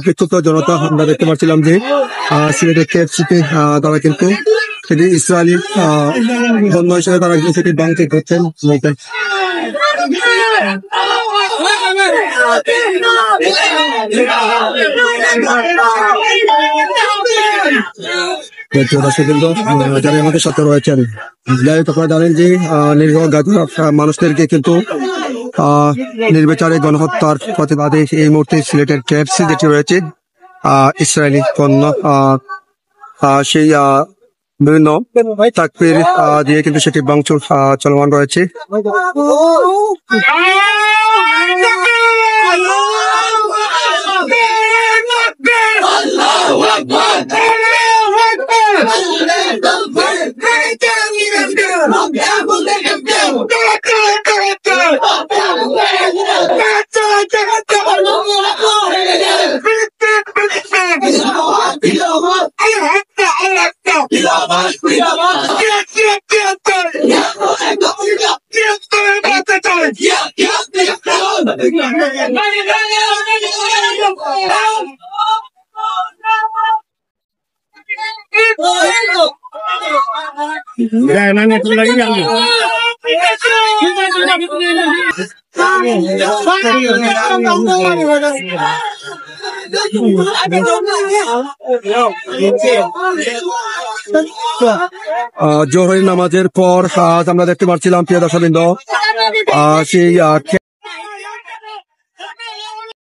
বিক্ষুব্ধ জনতা আমরা দেখতে পাচ্ছিলাম যে সিলেটের কেএফসিতে তারা কিন্তু সেটি ইসরায়েলি পণ্য হিসেবে তারা কিন্তু সেটি ভাঙচুর করছেন। যারা আমাদের সাথে রয়েছেন, যাই হোক আপনারা জানেন যে নিরীহ গাজা মানুষদেরকে কিন্তু নির্বিচারে গণহত্যার প্রতিবাদে এই মুহূর্তে সিলেটের কেএফসি যেটি রয়েছে ইসরায়েলি পণ্য সেই বিভিন্ন তাকবীর দিয়ে কিন্তু সেটি ভাঙচুর চলমান রয়েছে। জোহরের নামাজের পর আজ আমরা দেখতে পাচ্ছিলাম প্রিয় দর্শকবৃন্দ সেই